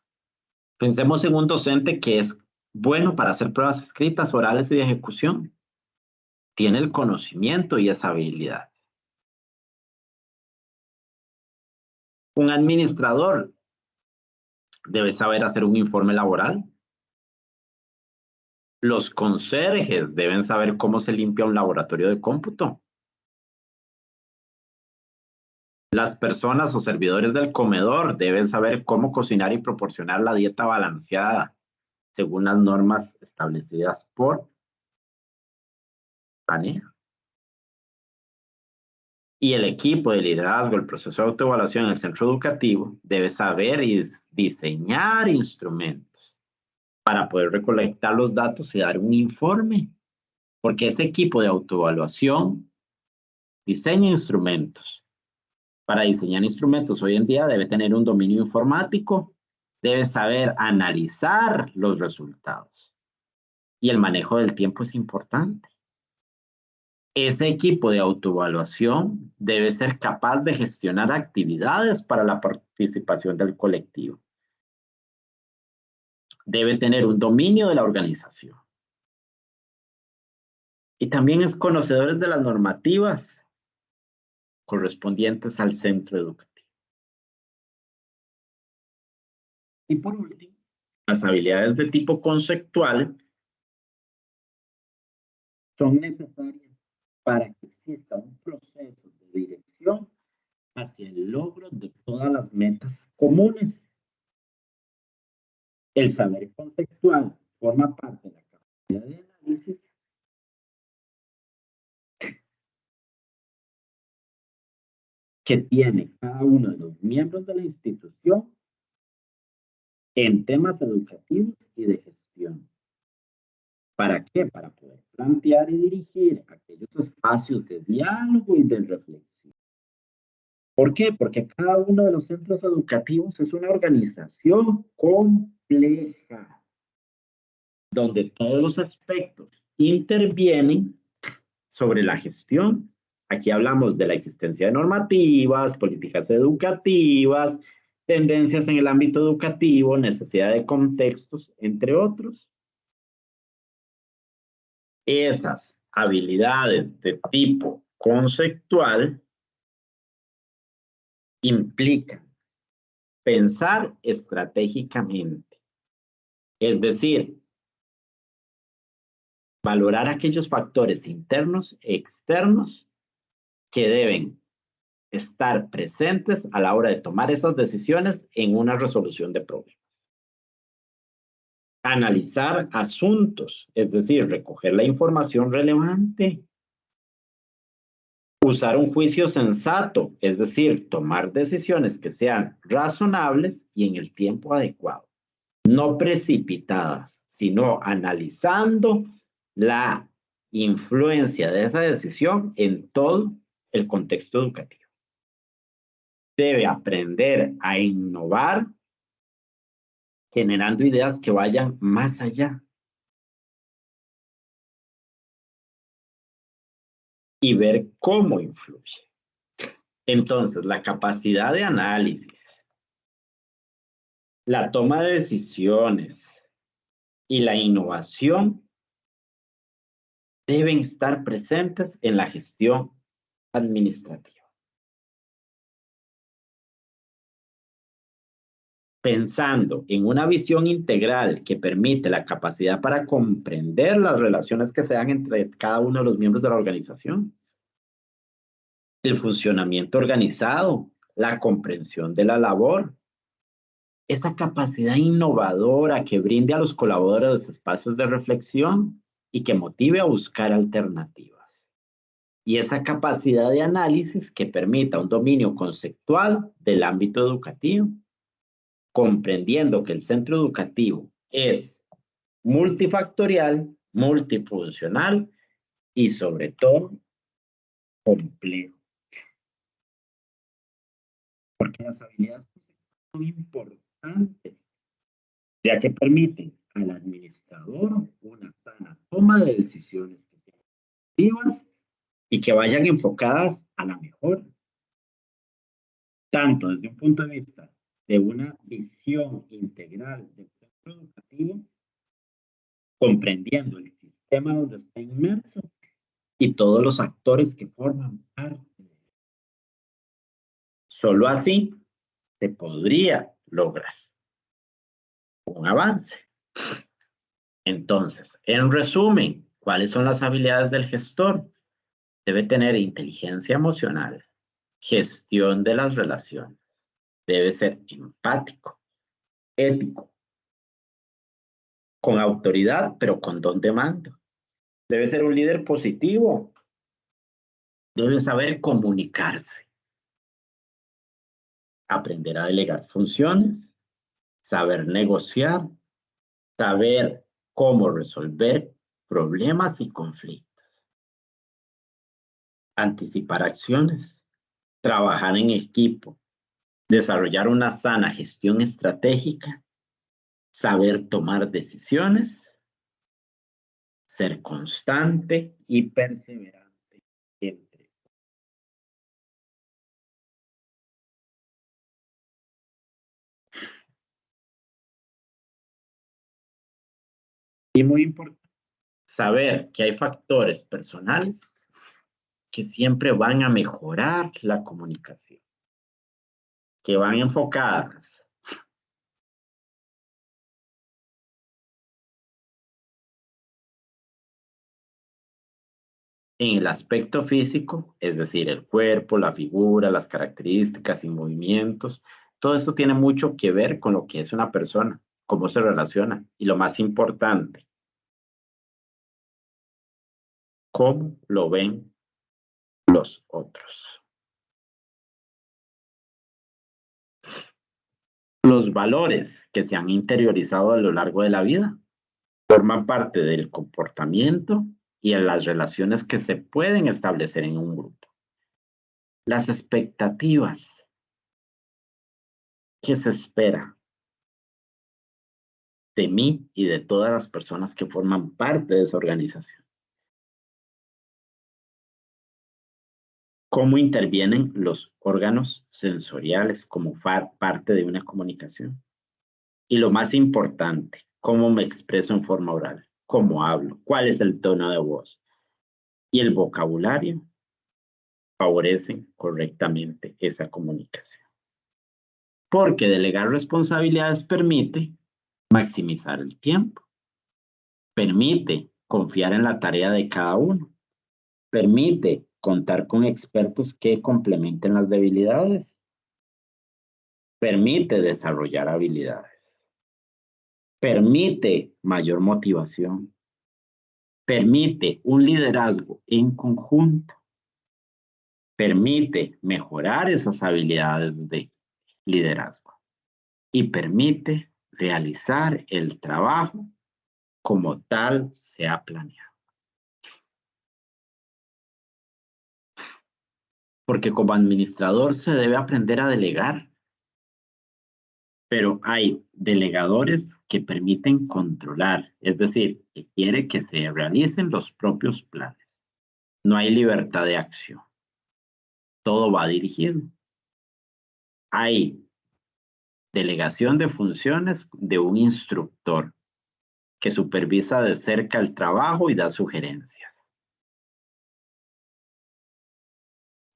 Pensemos en un docente que es bueno para hacer pruebas escritas, orales y de ejecución. Tiene el conocimiento y esa habilidad. Un administrador debe saber hacer un informe laboral. Los conserjes deben saber cómo se limpia un laboratorio de cómputo. Las personas o servidores del comedor deben saber cómo cocinar y proporcionar la dieta balanceada según las normas establecidas por PANEA. Y el equipo de liderazgo, el proceso de autoevaluación en el centro educativo debe saber y diseñar instrumentos para poder recolectar los datos y dar un informe, porque ese equipo de autoevaluación diseña instrumentos. Para diseñar instrumentos hoy en día debe tener un dominio informático, debe saber analizar los resultados y el manejo del tiempo es importante. Ese equipo de autoevaluación debe ser capaz de gestionar actividades para la participación del colectivo. Debe tener un dominio de la organización. Y también es conocedores de las normativas correspondientes al centro educativo. Y por último, las habilidades de tipo conceptual son necesarias para que exista un proceso de dirección hacia el logro de todas las metas comunes. El saber conceptual forma parte de la capacidad de análisis que tiene cada uno de los miembros de la institución en temas educativos y de gestión. ¿Para qué? Para poder plantear y dirigir aquellos espacios de diálogo y de reflexión. ¿Por qué? Porque cada uno de los centros educativos es una organización compleja, donde todos los aspectos intervienen sobre la gestión. Aquí hablamos de la existencia de normativas, políticas educativas, tendencias en el ámbito educativo, necesidad de contextos, entre otros. Esas habilidades de tipo conceptual implican pensar estratégicamente, es decir, valorar aquellos factores internos e externos que deben estar presentes a la hora de tomar esas decisiones en una resolución de problemas. Analizar asuntos, es decir, recoger la información relevante Usar un juicio sensato, es decir, tomar decisiones que sean razonables y en el tiempo adecuado. No precipitadas, sino analizando la influencia de esa decisión en todo el contexto educativo. Debe aprender a innovar, generando ideas que vayan más allá y ver cómo influye. Entonces, la capacidad de análisis, la toma de decisiones y la innovación deben estar presentes en la gestión administrativa. Pensando en una visión integral que permite la capacidad para comprender las relaciones que se dan entre cada uno de los miembros de la organización, el funcionamiento organizado, la comprensión de la labor, esa capacidad innovadora que brinde a los colaboradores espacios de reflexión y que motive a buscar alternativas. Y esa capacidad de análisis que permita un dominio conceptual del ámbito educativo, comprendiendo que el centro educativo es multifactorial, multifuncional y sobre todo complejo. Porque las habilidades son importantes, ya que permiten al administrador una sana toma de decisiones efectivas y que vayan enfocadas a la mejora, tanto desde un punto de vista de una visión integral del centro educativo, comprendiendo el sistema donde está inmerso y todos los actores que forman parte. Solo así se podría lograr un avance. Entonces, en resumen, ¿cuáles son las habilidades del gestor? Debe tener inteligencia emocional, gestión de las relaciones, debe ser empático, ético, con autoridad, pero con don de mando. Debe ser un líder positivo, debe saber comunicarse, aprender a delegar funciones, saber negociar, saber cómo resolver problemas y conflictos, anticipar acciones, trabajar en equipo, desarrollar una sana gestión estratégica, saber tomar decisiones, ser constante y perseverante. Y muy importante, saber que hay factores personales que siempre van a mejorar la comunicación, que van enfocadas en el aspecto físico, es decir, el cuerpo, la figura, las características y movimientos. Todo esto tiene mucho que ver con lo que es una persona, cómo se relaciona y lo más importante, cómo lo ven los otros. Los valores que se han interiorizado a lo largo de la vida forman parte del comportamiento y en las relaciones que se pueden establecer en un grupo. Las expectativas que se espera de mí y de todas las personas que forman parte de esa organización. Cómo intervienen los órganos sensoriales como parte de una comunicación. Y lo más importante, cómo me expreso en forma oral, cómo hablo, cuál es el tono de voz. Y el vocabulario favorecen correctamente esa comunicación. Porque delegar responsabilidades permite maximizar el tiempo, permite confiar en la tarea de cada uno, permite contar con expertos que complementen las debilidades, permite desarrollar habilidades, permite mayor motivación, permite un liderazgo en conjunto permite mejorar esas habilidades de liderazgo y permite realizar el trabajo como tal se ha planeado. Porque como administrador se debe aprender a delegar, pero hay delegadores que permiten controlar, es decir, que quiere que se realicen los propios planes. No hay libertad de acción. Todo va dirigido. Hay delegación de funciones de un instructor que supervisa de cerca el trabajo y da sugerencias.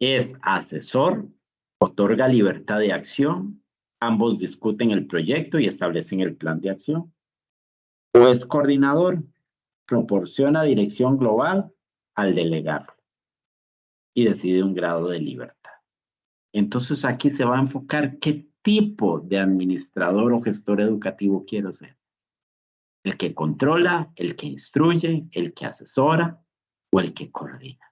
Es asesor, otorga libertad de acción, ambos discuten el proyecto y establecen el plan de acción. O es coordinador, proporciona dirección global al delegar y decide un grado de libertad. Entonces aquí se va a enfocar qué tipo de administrador o gestor educativo quiero ser. El que controla, el que instruye, el que asesora o el que coordina.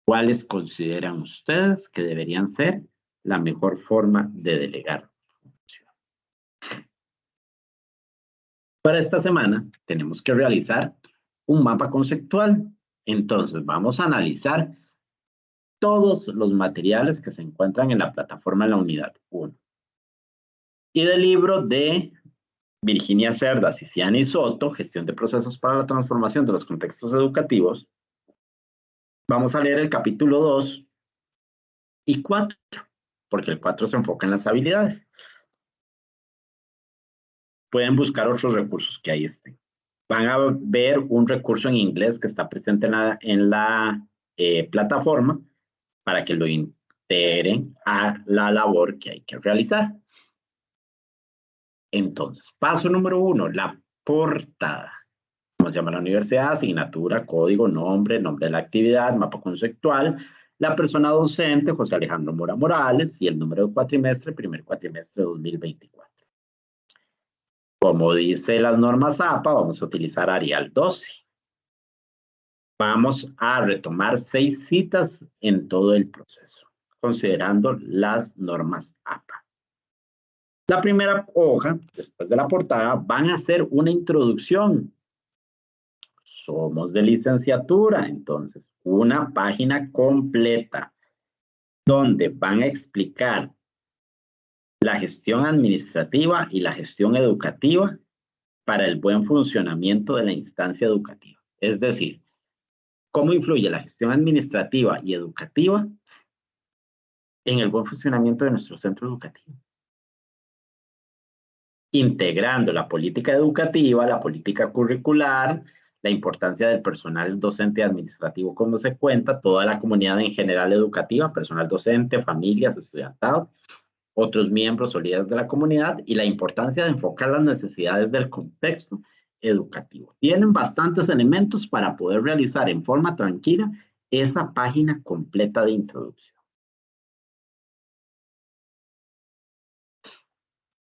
¿Cuáles consideran ustedes que deberían ser la mejor forma de delegar? Para esta semana tenemos que realizar un mapa conceptual. Entonces vamos a analizar todos los materiales que se encuentran en la plataforma en la unidad 1. Y del libro de Virginia Cerda, Ciciani y Soto, Gestión de Procesos para la Transformación de los Contextos Educativos, vamos a leer el capítulo 2 y 4, porque el 4 se enfoca en las habilidades. Pueden buscar otros recursos que ahí estén. Van a ver un recurso en inglés que está presente en la plataforma para que lo integren a la labor que hay que realizar. Entonces, paso número 1, la portada. ¿Cómo se llama la universidad? Asignatura, código, nombre de la actividad, mapa conceptual, la persona docente, José Alejandro Mora Morales, y el número de cuatrimestre, primer cuatrimestre de 2024. Como dice las normas APA, vamos a utilizar Arial 12. Vamos a retomar 6 citas en todo el proceso, considerando las normas APA. La primera hoja, después de la portada, van a hacer una introducción. Somos de licenciatura, entonces, una página completa donde van a explicar la gestión administrativa y la gestión educativa para el buen funcionamiento de la instancia educativa. Es decir, cómo influye la gestión administrativa y educativa en el buen funcionamiento de nuestro centro educativo. Integrando la política educativa, la política curricular, la importancia del personal docente y administrativo, como se cuenta, toda la comunidad en general educativa, personal docente, familias, estudiantado, otros miembros o líderes de la comunidad y la importancia de enfocar las necesidades del contexto educativo. Tienen bastantes elementos para poder realizar en forma tranquila esa página completa de introducción.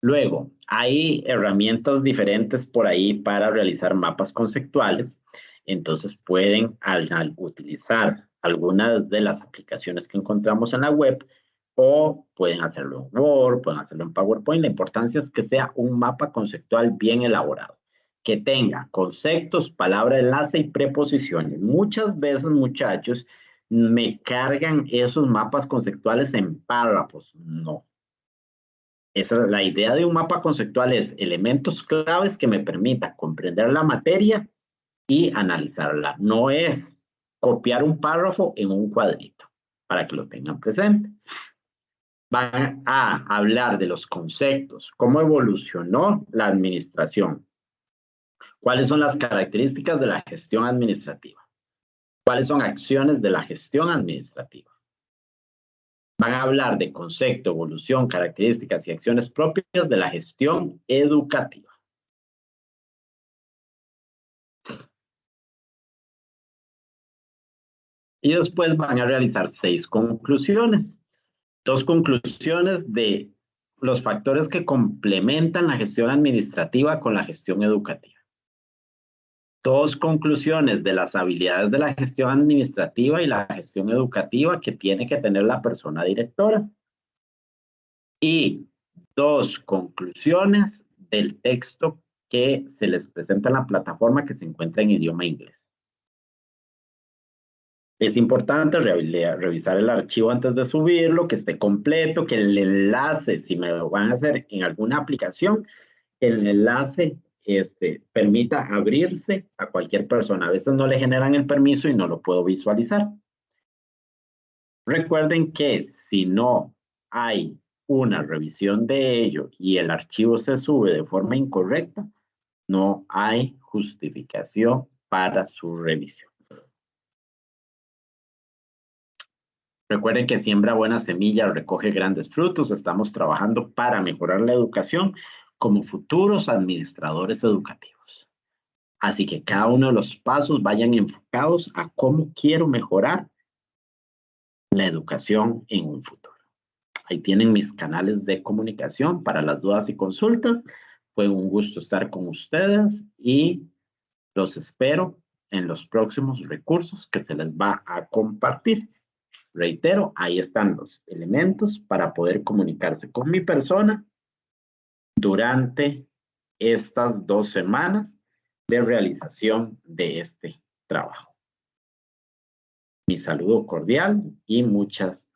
Luego, hay herramientas diferentes por ahí para realizar mapas conceptuales. Entonces pueden al utilizar algunas de las aplicaciones que encontramos en la web o pueden hacerlo en Word, pueden hacerlo en PowerPoint. La importancia es que sea un mapa conceptual bien elaborado, que tenga conceptos, palabra enlace y preposiciones. Muchas veces, muchachos, me cargan esos mapas conceptuales en párrafos. No. Esa es la idea de un mapa conceptual, es elementos claves que me permitan comprender la materia y analizarla. No es copiar un párrafo en un cuadrito, para que lo tengan presente. Van a hablar de los conceptos, cómo evolucionó la administración, cuáles son las características de la gestión administrativa, cuáles son acciones de la gestión administrativa. Van a hablar de concepto, evolución, características y acciones propias de la gestión educativa. Y después van a realizar 6 conclusiones. 2 conclusiones de los factores que complementan la gestión administrativa con la gestión educativa. 2 conclusiones de las habilidades de la gestión administrativa y la gestión educativa que tiene que tener la persona directora. Y 2 conclusiones del texto que se les presenta en la plataforma que se encuentra en idioma inglés. Es importante revisar el archivo antes de subirlo, que esté completo, que el enlace, si me lo van a hacer en alguna aplicación, el enlace permita abrirse a cualquier persona. A veces no le generan el permiso y no lo puedo visualizar. Recuerden que si no hay una revisión de ello y el archivo se sube de forma incorrecta, no hay justificación para su revisión. Recuerden que siembra buena semilla, recoge grandes frutos. Estamos trabajando para mejorar la educación como futuros administradores educativos. Así que cada uno de los pasos vayan enfocados a cómo quiero mejorar la educación en un futuro. Ahí tienen mis canales de comunicación para las dudas y consultas. Fue un gusto estar con ustedes y los espero en los próximos recursos que se les va a compartir. Reitero, ahí están los elementos para poder comunicarse con mi persona durante estas 2 semanas de realización de este trabajo. Mi saludo cordial y muchas